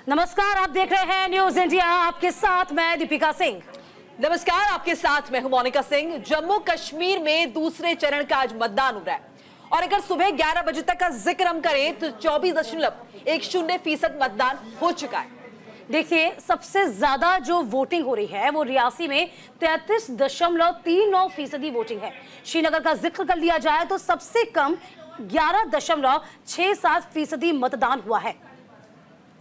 नमस्कार, आप देख रहे हैं न्यूज इंडिया, आपके साथ मैं दीपिका सिंह। नमस्कार, आपके साथ मैं हूं मोनिका सिंह। जम्मू कश्मीर में दूसरे चरण का आज मतदान हो रहा है और अगर सुबह 11 बजे तक का जिक्र हम करें तो 24.10% मतदान हो चुका है। देखिए, सबसे ज्यादा जो वोटिंग हो रही है वो रियासी में 33.39% वोटिंग है। श्रीनगर का जिक्र कर लिया जाए तो सबसे कम 11.67% मतदान हुआ है।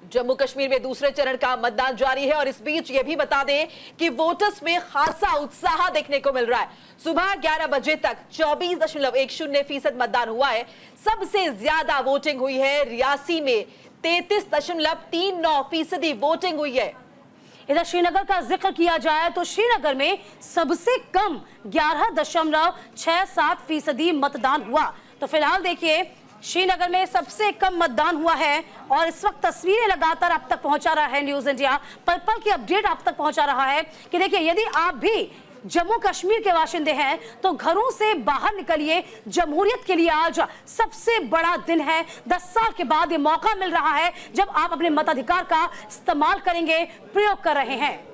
जम्मू कश्मीर में दूसरे चरण का मतदान जारी है और इस बीच ये भी बता दें कि वोटर्स में खासा उत्साह देखने को मिल रहा है। सुबह 11 बजे तक 24.10% मतदान हुआ है। सबसे ज्यादा वोटिंग हुई है रियासी में, 33.39% वोटिंग हुई है। इधर श्रीनगर का जिक्र किया जाए तो श्रीनगर में सबसे कम 11.67% मतदान हुआ। तो फिलहाल देखिए, श्रीनगर में सबसे कम मतदान हुआ है और इस वक्त तस्वीरें लगातार आप तक पहुंचा रहा है न्यूज इंडिया, पल पल की अपडेट आप तक पहुंचा रहा है कि देखिए, यदि आप भी जम्मू कश्मीर के बाशिंदे हैं तो घरों से बाहर निकलिए। जमहूरियत के लिए आज सबसे बड़ा दिन है। 10 साल के बाद ये मौका मिल रहा है जब आप अपने मताधिकार का इस्तेमाल करेंगे, प्रयोग कर रहे हैं।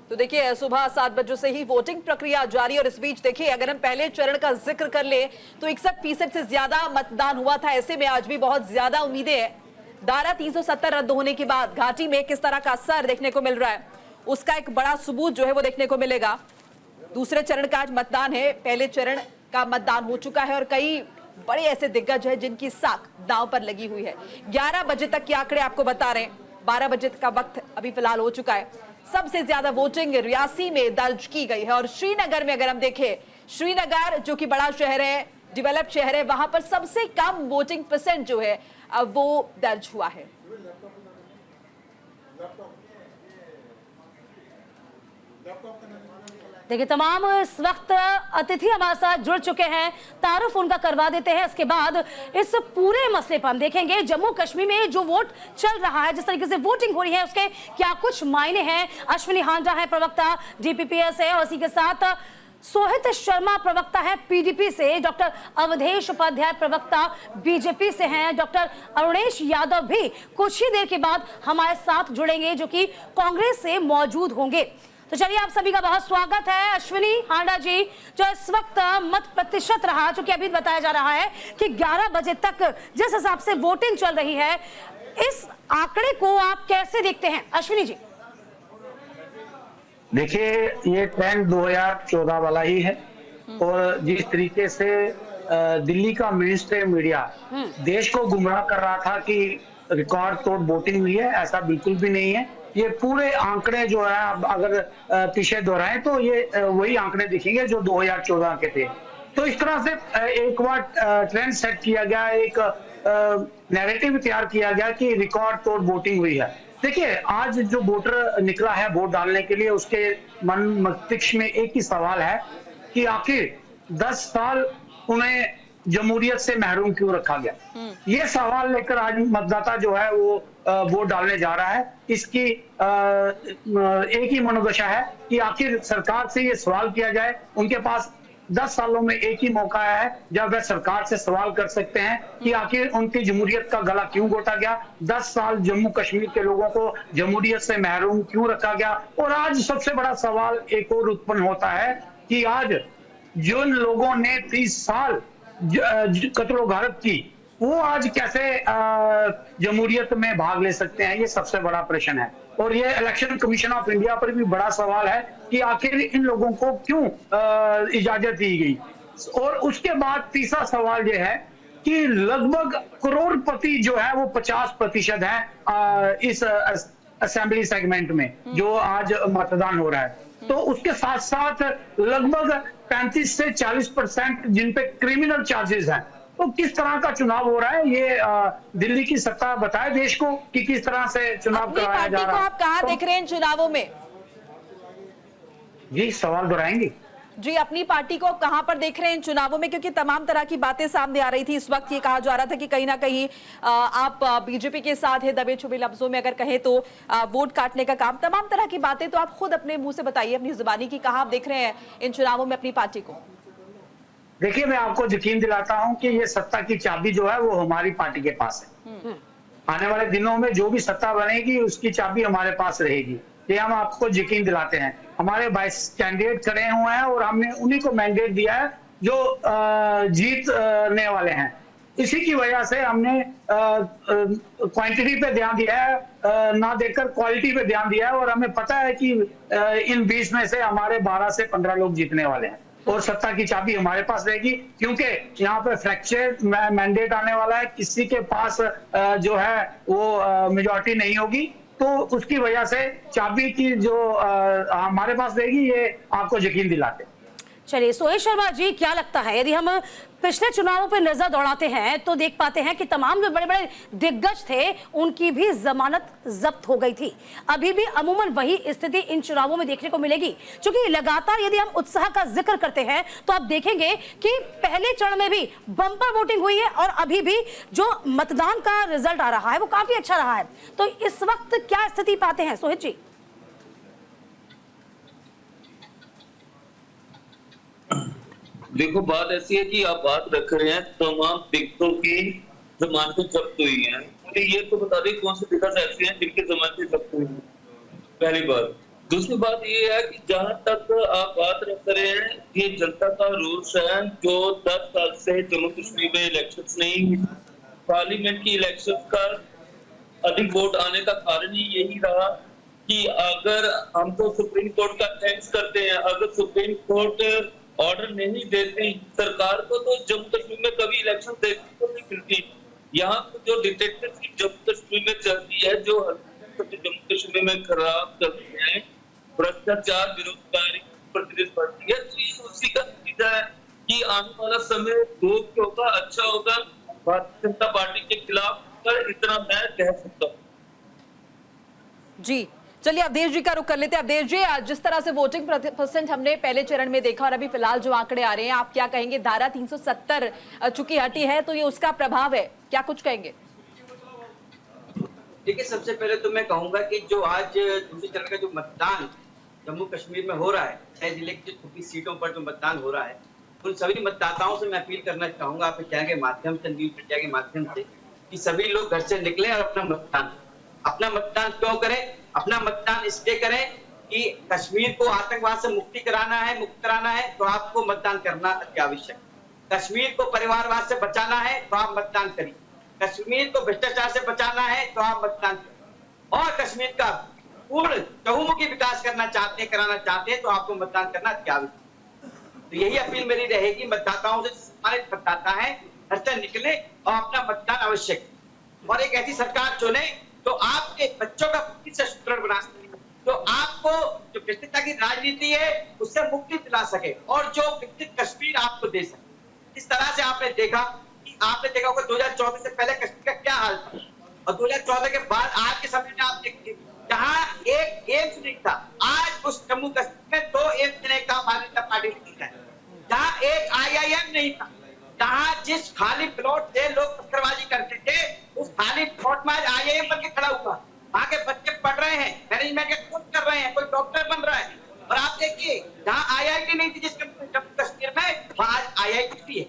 तो देखिए, सुबह 7 बजे से ही वोटिंग प्रक्रिया जारी और इस बीच देखिए, अगर हम पहले चरण का जिक्र कर ले तो 61% से ज्यादा मतदान हुआ था। ऐसे में आज भी बहुत ज्यादा उम्मीदें हैं। धारा 370 रद्द होने के बाद घाटी में किस तरह का असर देखने को मिल रहा है, उसका एक बड़ा सबूत जो है वो देखने को मिलेगा। दूसरे चरण का आज मतदान है, पहले चरण का मतदान हो चुका है और कई बड़े ऐसे दिग्गज हैं जिनकी साख दांव पर लगी हुई है। 11 बजे तक के आंकड़े आपको बता रहे हैं, 12 बजे का वक्त अभी फिलहाल हो चुका है। सबसे ज्यादा वोटिंग रियासी में दर्ज की गई है और श्रीनगर में अगर हम देखें, श्रीनगर जो कि बड़ा शहर है, डेवलप्ड शहर है, वहां पर सबसे कम वोटिंग परसेंट जो है वो दर्ज हुआ है। देखिए, तमाम इस वक्त अतिथि हमारे साथ जुड़ चुके हैं, तारुफ उनका करवा देते हैं। इसके बाद इस पूरे मसले पर हम देखेंगे जम्मू कश्मीर में जो वोट चल रहा है, जिस तरीके से वोटिंग हो रही है, उसके क्या कुछ मायने हैं। अश्विनी हांडा है प्रवक्ता DPPS है और इसी के साथ सोहित शर्मा प्रवक्ता है PDP से, डॉक्टर अवधेश उपाध्याय प्रवक्ता BJP से हैं, डॉक्टर अरुणेश यादव भी कुछ ही देर के बाद हमारे साथ जुड़ेंगे जो कि कांग्रेस से मौजूद होंगे। तो चलिए, आप सभी का बहुत स्वागत है। अश्विनी हांडा जी, जो इस वक्त मत प्रतिशत रहा, जो कि अभी बताया जा रहा है कि 11 बजे तक जिस हिसाब से वोटिंग चल रही है, इस आंकड़े को आप कैसे देखते हैं अश्विनी जी? देखिए, ये ट्रेंड 2014 वाला ही है और जिस तरीके से दिल्ली का मेन स्ट्रीम मीडिया देश को गुमराह कर रहा था कि रिकॉर्ड तोड़ वोटिंग हुई है, ऐसा बिल्कुल भी नहीं है। ये पूरे आंकड़े जो है, अगर पीछे दोहराएं तो ये वही आंकड़े दिखेंगे जो 2014 के थे। तो इस तरह से एक बार ट्रेंड सेट किया गया, एक नैरेटिव तैयार किया गया कि रिकॉर्ड तोड़ वोटिंग हुई है। देखिए, आज जो वोटर निकला है वोट डालने के लिए, उसके मन मस्तिष्क में एक ही सवाल है कि आखिर 10 साल उन्हें जमहूरियत से महरूम क्यों रखा गया। ये सवाल लेकर आज मतदाता जो है वो वोट डालने जा रहा है। इसकी एक ही मनोदशा है कि आखिर सरकार से ये सवाल किया जाए। उनके पास 10 सालों में एक ही मौका है जब वह सरकार से सवाल कर सकते हैं कि आखिर उनकी जमहूरियत का गला क्यों घोटा गया, 10 साल जम्मू कश्मीर के लोगों को जमहूरियत से महरूम क्यों रखा गया। और आज सबसे बड़ा सवाल एक और उत्पन्न होता है कि आज जिन लोगों ने 30 साल कत्लो गारत की, वो आज कैसे जमहूरियत में भाग ले सकते हैं, ये सबसे बड़ा प्रश्न है। और ये इलेक्शन कमीशन ऑफ इंडिया पर भी बड़ा सवाल है कि आखिर इन लोगों को क्यों इजाजत दी गई। और उसके बाद तीसरा सवाल ये है कि लगभग करोड़पति जो है वो 50% है इस असेंबली सेगमेंट में जो आज मतदान हो रहा है। तो उसके साथ साथ लगभग 35 से 40% जिन पे क्रिमिनल चार्जेस हैं। तो किस तरह का चुनाव हो रहा है, ये दिल्ली की सत्ता बताए देश को कि किस तरह से चुनाव कराया जा रहा है। आप कहां देख रहे हैं इन चुनावों में? जी, सवाल दोहराएंगे जी, अपनी पार्टी को कहां पर देख रहे हैं इन चुनावों में? क्योंकि तमाम तरह की बातें सामने आ रही थी। इस वक्त ये कहा जा रहा था कि कहीं ना कहीं आप BJP के साथ है, दबे छुपे लफ्जों में अगर कहें तो वोट काटने का काम, तमाम तरह की बातें। तो आप खुद अपने मुंह से बताइए, अपनी जुबानी की, कहां आप देख रहे हैं इन चुनावों में अपनी पार्टी को? देखिए, मैं आपको यकीन दिलाता हूं कि ये सत्ता की चाबी जो है वो हमारी पार्टी के पास है। आने वाले दिनों में जो भी सत्ता बनेगी उसकी चाबी हमारे पास रहेगी, ये हम आपको यकीन दिलाते हैं। हमारे 22 कैंडिडेट खड़े हुए हैं और हमने उन्हीं को मैंडेट दिया है जो जीतने वाले हैं। इसी की वजह से हमने क्वांटिटी पे ध्यान दिया है, ना देकर क्वालिटी पे ध्यान दिया है, और हमें पता है कि इन 20 में से हमारे 12 से 15 लोग जीतने वाले हैं और सत्ता की चाबी हमारे पास रहेगी, क्योंकि यहाँ पे फ्रैक्चर मैंडेट आने वाला है, किसी के पास जो है वो मेजॉरिटी नहीं होगी, तो उसकी वजह से चाबी की जो हमारे पास रहेगी, ये आपको यकीन दिलाते हैं। चलिए सोहेल शर्मा जी, क्या लगता है, यदि हम पिछले चुनावों पर नजर दौड़ाते हैं तो देख पाते हैं कि तमाम जो बड़े बड़े दिग्गज थे उनकी भी जमानत जब्त हो गई थी। अभी भी अमूमन वही स्थिति इन चुनावों में देखने को मिलेगी, क्योंकि लगातार यदि हम उत्साह का जिक्र करते हैं तो आप देखेंगे कि पहले चरण में भी बम्पर वोटिंग हुई है और अभी भी जो मतदान का रिजल्ट आ रहा है वो काफी अच्छा रहा है। तो इस वक्त क्या स्थिति पाते हैं सोहित जी? देखो, बात ऐसी है कि आप बात रख रहे हैं तमाम दिग्गजों की जमानतें जब्त हुई हैं, ये तो बता दें कौन से दिग्गज ऐसे हैं जिनकी जमानतें जब्त हुई हैं, पहली बात। दूसरी बात ये है कि जहां तक आप बात रख रहे हैं, ये जनता का रोष है जो 10 साल से जम्मू कश्मीर में इलेक्शन नहीं, पार्लियामेंट की इलेक्शन का अधिक वोट आने का कारण ही यही रहा कि अगर हम तो सुप्रीम कोर्ट का थैंक्स करते हैं, अगर सुप्रीम कोर्ट ऑर्डर नहीं देती सरकार को तो जम्मू कश्मीर में कभी इलेक्शन देखने को नहीं मिलती। यहाँ पर जो डिक्टेटरशिप जम्मू कश्मीर में चलती है, जो जम्मू कश्मीर में खराब चलती है, भ्रष्टाचार, बेरोजगारी प्रतिदिन बढ़ती है, तो ये उसी का नतीजा है कि आने वाला समय योग्य होगा, अच्छा होगा भारतीय जनता पार्टी के खिलाफ, पर इतना मैं कह सकता हूँ। जी चलिए अवधेश जी का रुख कर लेते हैं। अवधेश जी, जिस तरह से वोटिंग परसेंट हमने पहले चरण में देखा और अभी फिलहाल जो आंकड़े आ रहे हैं, आप क्या कहेंगे? धारा 370 चूंकि हटी है तो ये उसका प्रभाव है, क्या कुछ कहेंगे? देखिए, सबसे पहले तो मैं कहूंगा कि जो आज दूसरे चरण का जो मतदान जम्मू कश्मीर में हो रहा है, 6 जिले की 26 सीटों पर जो मतदान हो रहा है, उन सभी मतदाताओं से मैं अपील करना चाहूंगा आपके चैनल के माध्यम से, न्यूज मीडिया के माध्यम से, कि सभी लोग घर से निकले और अपना मतदान क्यों करें? अपना मतदान इसलिए करें कि कश्मीर को आतंकवाद से मुक्त कराना है तो आपको मतदान करना अत्यावश्यक। कश्मीर को परिवारवाद से बचाना है तो आप मतदान करिए, कश्मीर को भ्रष्टाचार से बचाना है तो आप मतदान करिए, और कश्मीर का पूर्ण चहुमुखी विकास कराना चाहते हैं तो आपको मतदान करना अत्यावश्यक। तो यही अपील मेरी रहेगी मतदाताओं से, सम्मानित मतदाता है, घर से निकले और अपना मतदान आवश्यक, और एक ऐसी सरकार चुने तो आपके बच्चों का बुद्धि से सुदृढ़ बना सके, तो आपको जो भ्रष्टाचार की राजनीति है उससे मुक्ति दिला सके और जो विकसित कश्मीर आपको दे सके। इस तरह से आपने देखा होगा 2014 से पहले कश्मीर का क्या हाल था और 2014 के बाद आज के समय में आप देखिए, जहां एक एम्स नहीं था, आज उस जम्मू कश्मीर में 2 एम्स देने का भारतीय जनता पार्टी ने किया है। जहां एक IIM नहीं था, जहां जिस खाली प्लॉट से लोग पत्थरबाजी करते थे, उस खाली प्लॉट में आज IIM बन के खड़ा हुआ, वहां के बच्चे पढ़ रहे हैं, मैनेजमेंट के कोर्स कर रहे हैं, कोई डॉक्टर बन रहा है। और आप देखिए, जहां IIT नहीं थी जिस जम्मू कश्मीर में, वहां आज IIT भी है।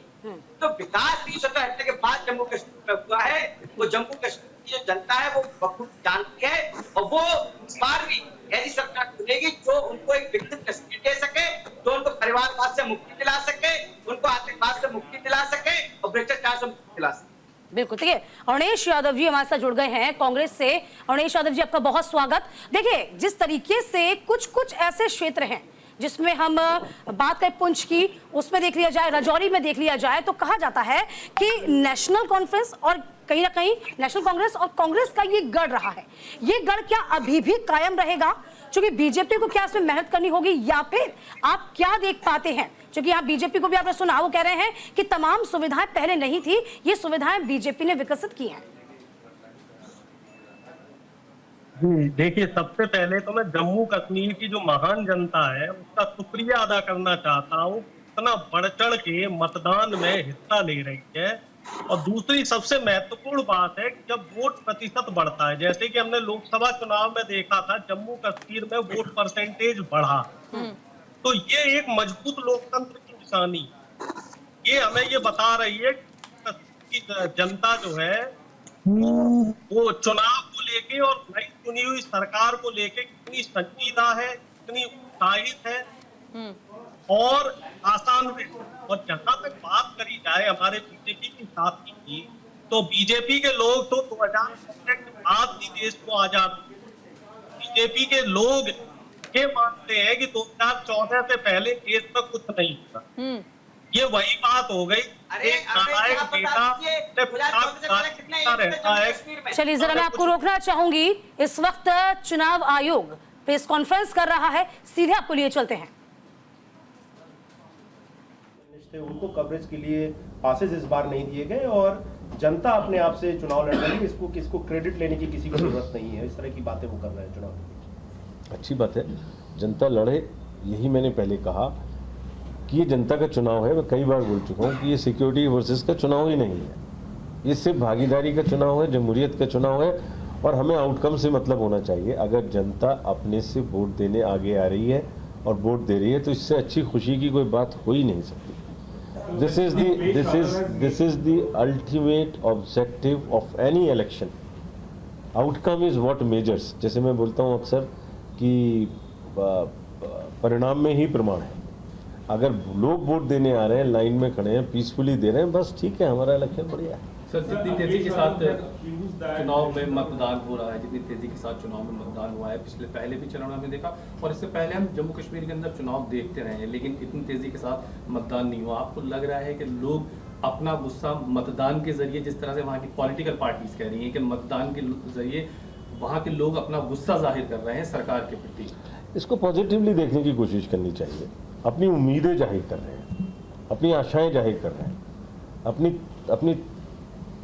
तो विकास 370 हटने के बाद जम्मू कश्मीर में हुआ है, वो जम्मू कश्मीर की जो जनता है वो बखूबी जानती है, और वो इस बार भी ऐसी सरकार चुनेगी जो उनको एक विकसित कश्मीर दे सके, जो उनको परिवारवाद से मुक्ति दिला सके, उनको आतंकवाद से मुक्ति दिला सके और भ्रष्टाचार से मुक्ति दिला सके। बिल्कुल। देखिए, अरुणेश यादव जी हमारे साथ जुड़ गए हैं कांग्रेस से। अरुणेश यादव जी, आपका बहुत स्वागत। देखिए, जिस तरीके से कुछ ऐसे क्षेत्र हैं जिसमें हम बात करें पुंछ की, उसमें देख लिया जाए, राजौरी में देख लिया जाए, तो कहा जाता है कि नेशनल कॉन्फ्रेंस और कहीं ना कहीं नेशनल कांग्रेस और कांग्रेस का ये गढ़ रहा है, ये गढ़ क्या अभी भी कायम रहेगा? क्योंकि बीजेपी को क्या इसमें मेहनत करनी होगी, या फिर आप क्या देख पाते हैं? क्योंकि यहाँ बीजेपी को भी आपने सुना, वो कह रहे हैं कि तमाम सुविधाएं पहले नहीं थी, ये सुविधाएं बीजेपी ने विकसित की हैं। देखिए, सबसे पहले तो मैं जम्मू कश्मीर की जो महान जनता है उसका शुक्रिया अदा करना चाहता हूँ, इतना बढ़ चढ़ के मतदान में हिस्सा ले रही है। और दूसरी सबसे महत्वपूर्ण बात है कि जब वोट प्रतिशत बढ़ता है, जैसे कि हमने लोकसभा चुनाव में देखा था, जम्मू कश्मीर में वोट परसेंटेज बढ़ा, तो ये एक मजबूत लोकतंत्र की निशानी, ये हमें ये बता रही है कि जनता जो है वो चुनाव को लेके और नई चुनी हुई सरकार को लेके कितनी संजीदा है, कितनी उत्साहित है और आशान्वित। और जहां तक बात करी जाए हमारे बीजेपी की साथी की, तो बीजेपी के लोग तो 2014 के बाद ही देश को आजाद, बीजेपी के लोग ये मानते हैं कि 2014 से पहले देश में कुछ नहीं हुआ। ये वही बात हो गई। एक नालायक नेता रहता है। चलिए जरा मैं आपको रोकना चाहूंगी, इस वक्त चुनाव आयोग प्रेस कॉन्फ्रेंस कर रहा है, सीधे आपको लिए चलते हैं। उनको कवरेज के लिए पासेज इस बार नहीं दिए गए और जनता अपने आप से चुनाव लड़ रही है। इसको किसको क्रेडिट लेने की किसी को जरूरत नहीं है। इस तरह की बातें वो कर रहे हैं चुनाव। अच्छी बात है, जनता लड़े। यही मैंने पहले कहा कि ये जनता का चुनाव है। मैं कई बार बोल चुका हूँ कि ये सिक्योरिटी वर्सेस का चुनाव ही नहीं है, ये सिर्फ भागीदारी का चुनाव है, जमहूरियत का चुनाव है और हमें आउटकम से मतलब होना चाहिए। अगर जनता अपने से वोट देने आगे आ रही है और वोट दे रही है तो इससे अच्छी खुशी की कोई बात हो ही नहीं सकती। This is the ultimate objective of any election. Outcome is what measures. जैसे मैं बोलता हूँ अक्सर कि परिणाम में ही प्रमाण है। अगर लोग वोट देने आ रहे हैं, लाइन में खड़े हैं, पीसफुली दे रहे हैं, बस ठीक है, हमारा इलेक्शन बढ़िया है। सर, जितनी तेजी के साथ चुनाव में मतदान हो रहा है, जितनी तेजी के साथ चुनाव में मतदान हुआ है, पहले भी चुनाव में हमने देखा और इससे पहले हम जम्मू कश्मीर के अंदर चुनाव देखते रहे हैं, लेकिन इतनी तेजी के साथ मतदान नहीं हुआ। आपको लग रहा है कि लोग अपना गुस्सा मतदान के जरिए, जिस तरह से वहाँ की पॉलिटिकल पार्टीज कह रही हैं कि मतदान के जरिए वहाँ के लोग अपना गुस्सा जाहिर कर रहे हैं सरकार के प्रति, इसको पॉजिटिवली देखने की कोशिश करनी चाहिए। अपनी उम्मीदें जाहिर कर रहे हैं, अपनी आशाएं जाहिर कर रहे हैं, अपनी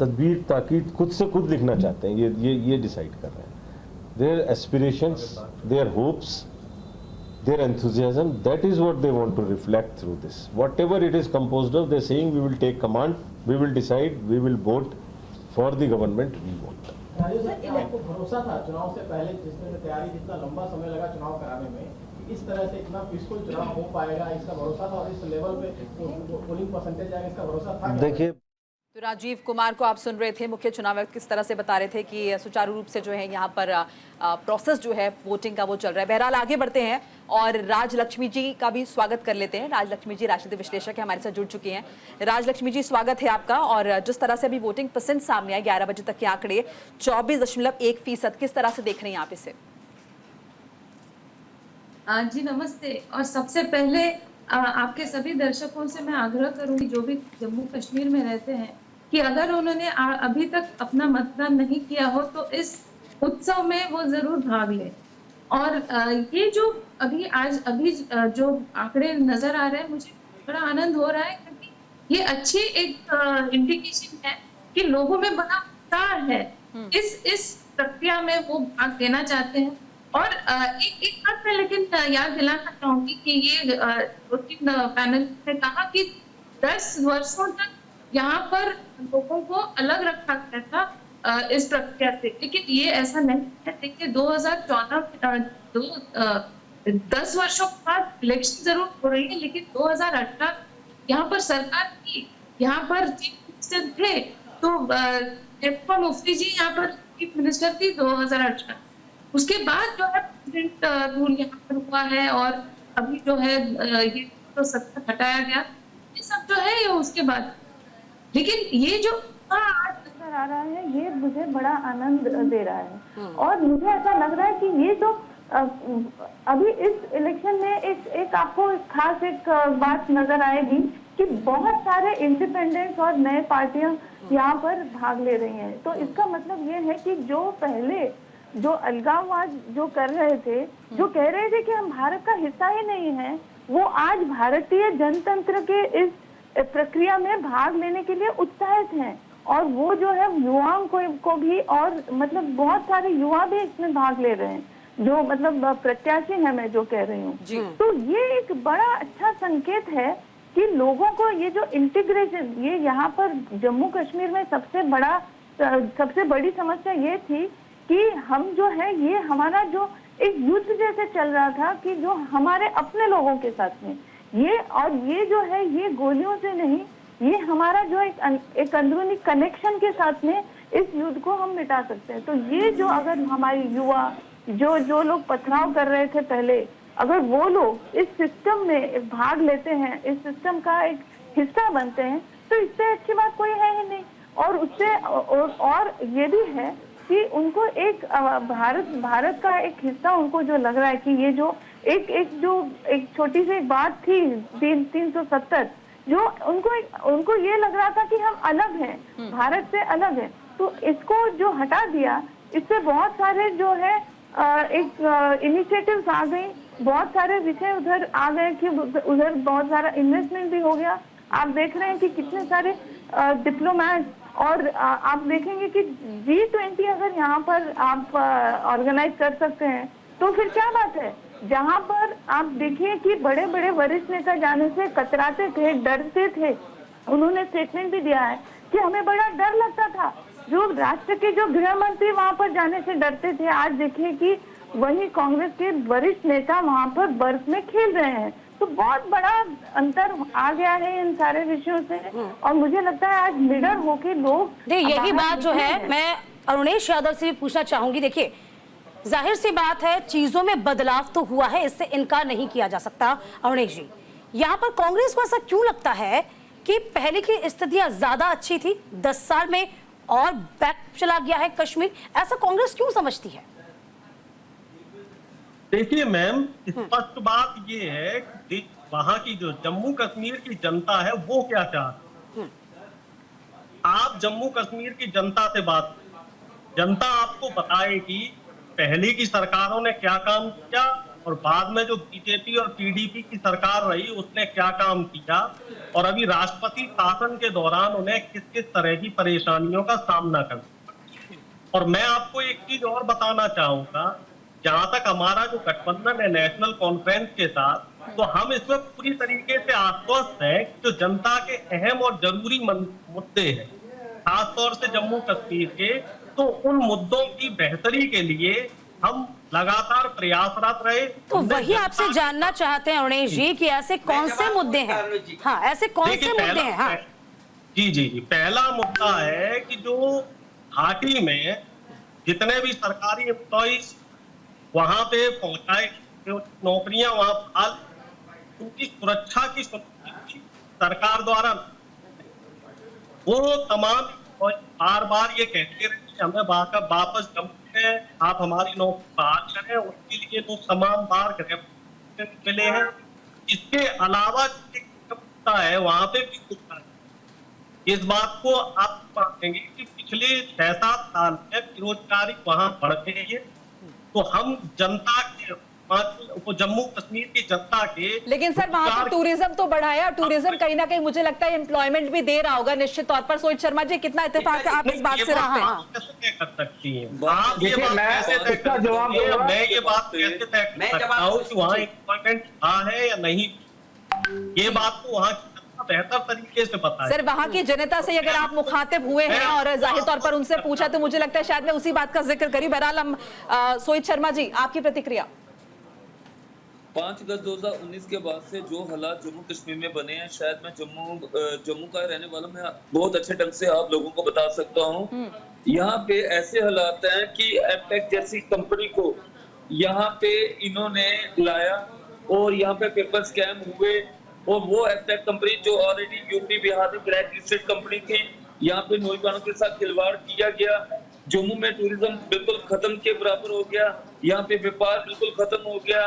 तदबीर ताकीद खुद से खुद लिखना चाहते हैं, ये डिसाइड कर रहे हैं। Their aspirations, their hopes, their enthusiasm, that is what they want to reflect through this. Whatever it is composed of, they saying we will take command, we will decide, we will vote for the government we want. Rajiv sir, आपको भरोसा था चुनाव से पहले, जिसमें तैयारी जितना लंबा समय लगा चुनाव कराने में, इस तरह से इतना पीसफुल चुनाव हो पाएगा, इसका भरोसा था और इस लेवल पे पोलिंग परसेंटेज आएगा, इसका भरोसा था? देखिए, तो राजीव कुमार को आप सुन रहे थे, मुख्य चुनाव आयुक्त किस तरह से बता रहे थे कि सुचारू रूप से जो है यहाँ पर प्रोसेस जो है वोटिंग का वो चल रहा है। बहरहाल आगे बढ़ते हैं और राजलक्ष्मी जी का भी स्वागत कर लेते हैं। राजलक्ष्मी जी राजनीतिक विश्लेषक है, हमारे साथ जुड़ चुकी हैं। राजलक्ष्मी जी, स्वागत है आपका। और जिस तरह से अभी वोटिंग परसेंट सामने आए 11 बजे तक के आंकड़े 24.1%, किस तरह से देख रहे हैं आप इसे? जी नमस्ते। और सबसे पहले आपके सभी दर्शकों से मैं आग्रह करूंगी जो भी जम्मू कश्मीर में रहते हैं कि अगर उन्होंने अभी तक अपना मतदान नहीं किया हो तो इस उत्सव में वो जरूर भाग लें। और ये जो अभी जो आंकड़े नजर आ रहे हैं, मुझे बड़ा आनंद हो रहा है क्योंकि ये अच्छी एक इंडिकेशन है कि लोगों में बड़ा उत्साह है, इस प्रक्रिया में वो भाग लेना चाहते हैं। और एक बात मैं लेकिन याद दिलाना चाहूंगी कि ये दो-तीन पैनल ने कहा कि 10 वर्षों तक यहाँ पर लोगों को अलग रखा गया था इस प्रक्रिया से, लेकिन ये ऐसा नहीं है। देखिए 2014 10 वर्षों के बाद इलेक्शन जरूर हो रही है, लेकिन 2018 यहाँ पर सरकार थी, यहाँ पर चीफ मिनिस्टर थे, तो महबूबा मुफ्ती जी यहाँ पर चीफ मिनिस्टर थी 2018। उसके बाद जो है प्रेसिडेंट रूल यहाँ पर हुआ है और अभी जो है ये तो सत्ता हटाया गया, ये सब जो है ये उसके बाद। लेकिन ये जो आज नजर आ रहा है ये मुझे बड़ा आनंद दे रहा है और मुझे ऐसा लग रहा है कि ये जो अभी इस इलेक्शन में एक आपको खास एक बात नजर आएगी कि बहुत सारे इंडिपेंडेंट्स और नए पार्टियां यहाँ पर भाग ले रही हैं। तो इसका मतलब ये है कि जो पहले जो अलगाववाद जो कर रहे थे, जो कह रहे थे कि हम भारत का हिस्सा ही नहीं है, वो आज भारतीय जनतंत्र के इस प्रक्रिया में भाग लेने के लिए उत्साहित हैं। और वो जो है युवाओं को भी, और मतलब बहुत सारे युवा भी इसमें भाग ले रहे हैं, जो मतलब प्रत्याशी है मैं जो कह रही हूँ। तो ये एक बड़ा अच्छा संकेत है कि लोगों को ये जो इंटीग्रेशन, ये यहाँ पर जम्मू कश्मीर में सबसे बड़ी समस्या ये थी कि हम जो है ये हमारा जो एक युद्ध जैसे चल रहा था कि जो हमारे अपने लोगों के साथ में ये जो है ये गोलियों से नहीं, ये हमारा जो एक अंदरूनी कनेक्शन के साथ में इस युद्ध को हम मिटा सकते हैं। तो ये जो अगर हमारे युवा जो लोग पथराव कर रहे थे पहले, अगर वो लोग इस सिस्टम में भाग लेते हैं, इस सिस्टम का एक हिस्सा बनते हैं, तो इससे अच्छी बात कोई है ही नहीं। और उससे और ये भी है कि उनको एक भारत का एक हिस्सा उनको जो लग रहा है कि ये जो एक छोटी सी बात थी 370, जो उनको ये लग रहा था कि हम अलग हैं, भारत से अलग है, तो इसको जो हटा दिया, इससे बहुत सारे जो है एक इनिशिएटिव्स आ गई, बहुत सारे विषय उधर आ गए कि उधर बहुत सारा इन्वेस्टमेंट भी हो गया। आप देख रहे हैं कि कितने सारे डिप्लोमेट, और आप देखेंगे कि G20 अगर यहाँ पर आप ऑर्गेनाइज कर सकते हैं तो फिर क्या बात है। जहाँ पर आप देखिए कि बड़े बड़े वरिष्ठ नेता जाने से कतराते थे, डरते थे, उन्होंने स्टेटमेंट भी दिया है कि हमें बड़ा डर लगता था, जो राष्ट्र के जो गृह मंत्री वहाँ पर जाने से डरते थे। आज देखिए कि वही कांग्रेस के वरिष्ठ नेता वहाँ पर बर्फ में खेल रहे हैं। तो बहुत बड़ा अंतर आ गया है इन सारे विषयों से, और मुझे लगता है आज लीडर होके लोग यही बात जो है मैं अरुणेश यादव से भी पूछना चाहूंगी। देखिए, जाहिर सी बात है चीजों में बदलाव तो हुआ है, इससे इनकार नहीं किया जा सकता। अरुणेश जी, यहाँ पर कांग्रेस को ऐसा क्यों लगता है कि पहले की स्थितियां ज्यादा अच्छी थी, 10 साल में और बैक चला गया है कश्मीर, ऐसा कांग्रेस क्यों समझती है? देखिए मैम, स्पष्ट बात ये है कि वहां की जो जम्मू कश्मीर की जनता है वो क्या चाहती है। आप जम्मू कश्मीर की जनता से बात, जनता आपको बताएगी पहले की सरकारों ने क्या काम किया और बाद में जो बीजेपी और पीडीपी की सरकार रही उसने क्या काम किया, और अभी राष्ट्रपति शासन के दौरान उन्हें किस किस तरह की परेशानियों का सामना करना। और मैं आपको एक चीज और बताना चाहूंगा, जहां तक हमारा जो गठबंधन है नेशनल कॉन्फ्रेंस के साथ, तो हम इसमें पूरी तरीके से आश्वस्त हैं कि जो जनता के अहम और जरूरी मुद्दे हैं, खासतौर से जम्मू कश्मीर के, तो उन मुद्दों की बेहतरी के लिए हम लगातार प्रयासरत रहे। तो वही आपसे जानना चाहते हैं अरुणेश जी कि ऐसे कौन से मुद्दे हैं? हाँ, ऐसे कौन से मुद्दे हैं? हाँ जी, पहला मुद्दा है कि जो घाटी में जितने भी सरकारी एम्प्लॉइज वहां पे पहुंचाए, जो नौकरियां वहां बहाल, उनकी सुरक्षा की सरकार द्वारा, वो तमाम बार बार ये कहते रहे कि हमें वापस जम्मू है, आप हमारी नौकरी बहाल करें, उसके लिए तो तमाम बार मिले हैं। इसके अलावा जो है वहां पे भी कुछ इस बात को आप मानेंगे कि पिछले 6-7 साल में बेरोजगारी वहां बढ़ गई है। तो हम जनता के, वो जम्मू कश्मीर की जनता के, लेकिन सर वहां पर टूरिज्म तो बढ़ाया, टूरिज्म कहीं ना कहीं मुझे लगता है एम्प्लॉयमेंट भी दे रहा होगा निश्चित तौर पर। सोहित शर्मा जी, कितना इत्तेफाक आप इस बात से रखते हैं? कैसे कर सकती हैं आप ये बात? मैं ये बात कैसे तय कर सकता हूँ कि वहाँ एम्प्लॉयमेंट है या नहीं? ये बात तो वहाँ बेहतर तरीके से पता है। सर, वहां की जनता से अगर आप मुखातिब हुए हैं और जाहिर तौर पर उनसे पूछा, तो मुझे लगता है शायद मैं उसी बात का जिक्र करी। बहरहाल हम सोहित शर्मा जी, आपकी प्रतिक्रिया। 5 अगस्त 2019 के बाद से जो हालात जम्मू कश्मीर में बने हैं, शायद मैं जम्मू का रहने वाला, मैं बहुत अच्छे ढंग से आप लोगों को बता सकता हूँ। यहाँ पे ऐसे हालात हैं कि एपेक जैसी कंपनी को यहाँ पे इन्होंने लाया और यहाँ पे पेपर स्कैम हुए, और वो एपेक कंपनी जो ऑलरेडी यूपी बिहार में ब्लैक लिस्टेड कंपनी थी, यहाँ पे नौजवानों के साथ खिलवाड़ किया गया। जम्मू में टूरिज्म बिल्कुल खत्म के बराबर हो गया, यहाँ पे व्यापार बिल्कुल खत्म हो गया,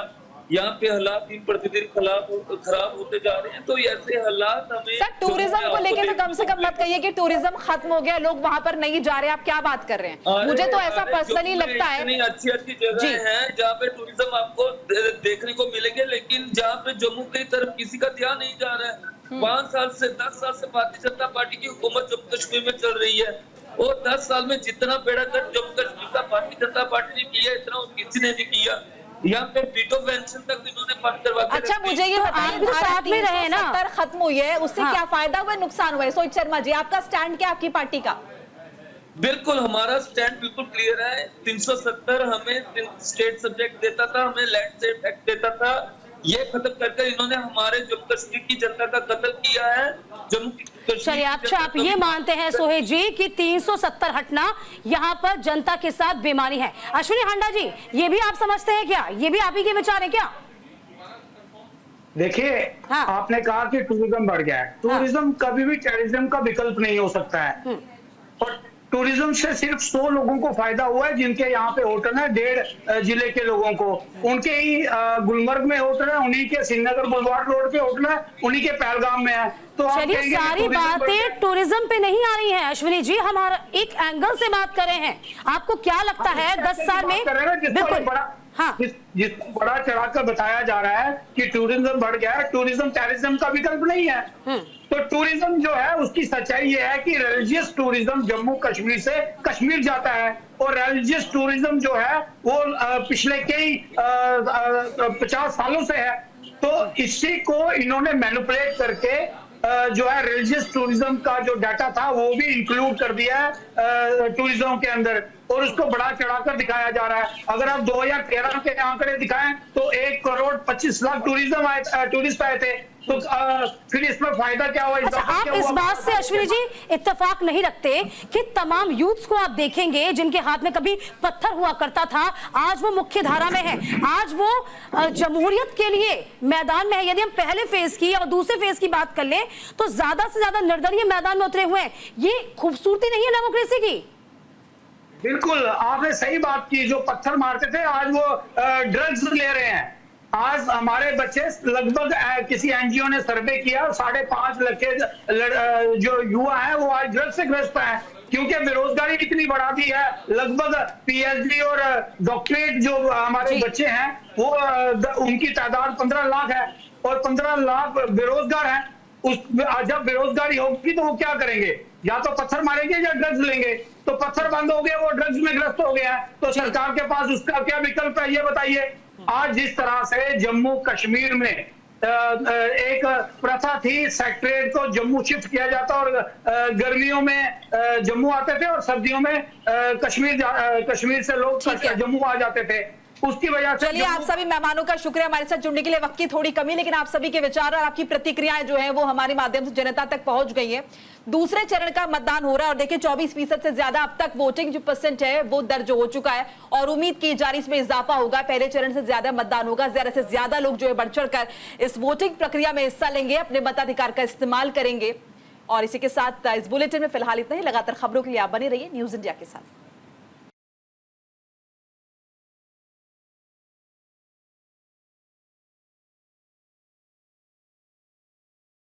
यहाँ पे हालात दिन प्रतिदिन खराब होते जा रहे हैं। तो ऐसे हालात हमें सर, टूरिज्म को लेके तो कम से कम मत कहिए कि टूरिज्म खत्म हो गया, लोग वहां पर नहीं जा रहे। आप क्या बात कर रहे हैं? मुझे तो ऐसा पर्सनली लगता है इतनी अच्छी जगह है जहाँ पे टूरिज्म आपको देखने को मिलेंगे, लेकिन जहाँ पे जम्मू की तरफ किसी का ध्यान नहीं जा रहा है। 5 साल से 10 साल से भारतीय जनता पार्टी की हुकूमत जम्मू कश्मीर में चल रही है, और 10 साल में जितना बेड़ा गर्क जम्मू कश्मीर का भारतीय जनता पार्टी ने किया, इतना किसी ने नहीं किया। यहाँ पे वीटो पेंशन तक इन्होंने बंद करवा के अच्छा, मुझे ये बताइए, आप साथ में रहे ना, 370 खत्म हुई है, उससे क्या फायदा हुआ, नुकसान हुआ है? सोहित शर्मा जी, आपका स्टैंड क्या, आपकी पार्टी का? बिल्कुल, हमारा स्टैंड बिल्कुल क्लियर है। 370 हमें स्टेट सब्जेक्ट देता था, हमें लैंड एक्ट देता था, ये खत्म करके इन्होंने हमारे जम्मू कश्मीर की जनता का कत्ल किया है। जम्मू कश्मीर चलिए अच्छा, आप ये मानते हैं सोहेल जी कि 370 हटना यहाँ पर जनता के साथ बेईमानी है। अश्विनी हांडा जी, ये भी आप समझते हैं क्या? ये भी आप ही के विचार है क्या? देखिए, हाँ। आपने कहा कि टूरिज्म बढ़ गया है। टूरिज्म कभी भी टेररिज्म का विकल्प नहीं हो सकता है। और टूरिज्म से सिर्फ 100 लोगों को फायदा हुआ है जिनके यहाँ पे होटल है, 1.5 जिले के लोगों को। उनके ही गुलमर्ग में होटल है, उन्हीं के श्रीनगर बुलवार रोड पे होटल है, उन्हीं के पहलगाम में है। तो आप चलिए, कहेंगे सारी बातें टूरिज्म पे नहीं आ रही हैं अश्विनी जी, हमारा एक एंगल से बात कर रहे हैं। आपको क्या लगता है 10 साल में? बिल्कुल, हाँ, जिसको बड़ा चढ़ाकर बताया जा रहा है कि टूरिज्म बढ़ गया है, टूरिज्म टेररिज्म का विकल्प नहीं है। तो टूरिज्म जो है उसकी सच्चाई ये है कि रिलीजियस टूरिज्म जम्मू कश्मीर से कश्मीर जाता है, और रिलीजियस टूरिज्म जो है वो पिछले कई 50 सालों से है। तो इसी को इन्होंने मैनिपुलेट करके जो है रिलीजियस टूरिज्म का जो डाटा था वो भी इंक्लूड कर दिया है टूरिज्म के अंदर, और उसको बड़ा चढ़ाकर दिखाया जा रहा है। अगर आप 2013 के आंकड़े दिखाएं तो 1,25,00,000 टूरिस्ट आए थे। तो फिर इसमें फायदा क्या हुआ? अच्छा, आप इस बात से अश्विनी जी इत्तेफाक नहीं रखते कि तमाम यूथ्स को आप देखेंगे जिनके हाथ में कभी पत्थर हुआ करता था, आज वो मुख्य धारा में है, आज वो जमहूरियत के लिए मैदान में है। यदि हम पहले फेज की और दूसरे फेज की बात कर लें तो ज्यादा से ज्यादा निर्दलीय मैदान में उतरे हुए हैं। ये खूबसूरती नहीं है डेमोक्रेसी की? बिल्कुल, आपने सही बात की। जो पत्थर मारते थे आज वो ड्रग्स ले रहे हैं। आज हमारे बच्चे लगभग किसी एनजीओ ने सर्वे किया, 5.5 लाख के जो युवा है वो आज ड्रग्स से ग्रस्त है, क्योंकि बेरोजगारी इतनी बढ़ा दी है। लगभग पीएचडी और डॉक्टरेट जो हमारे बच्चे हैं वो उनकी तादाद 15 लाख है, और 15 लाख बेरोजगार हैं। जब बेरोजगारी होगी तो वो क्या करेंगे? या तो पत्थर मारेंगे या ड्रग्स लेंगे। तो पत्थर बंद हो गए, वो ड्रग्स में ग्रस्त हो गया है। तो सरकार के पास उसका क्या विकल्प है, ये बताइए। आज जिस तरह से जम्मू कश्मीर में एक प्रथा थी, सेक्रेटरीट को जम्मू शिफ्ट किया जाता और गर्मियों में जम्मू आते थे और सर्दियों में कश्मीर से लोग जम्मू आ जाते थे। उसकी वजह से चलिए, आप सभी मेहमानों का शुक्रिया हमारे साथ जुड़ने के लिए। वक्त की थोड़ी कमी, लेकिन आप सभी के विचार और आपकी प्रतिक्रियाएं जो है वो हमारे माध्यम से जनता तक पहुंच गई है। दूसरे चरण का मतदान हो रहा है और देखिए 24% से ज्यादा अब तक वोटिंग जो % है वो दर्ज हो चुका है, और उम्मीद की जा रही इसमें इजाफा होगा। पहले चरण से ज्यादा मतदान होगा, ज्यादा से ज्यादा लोग जो है बढ़ चढ़कर इस वोटिंग प्रक्रिया में हिस्सा लेंगे, अपने मताधिकार का इस्तेमाल करेंगे। और इसी के साथ इस बुलेटिन में फिलहाल इतना ही। लगातार खबरों के लिए आप बने रहिए न्यूज इंडिया के साथ।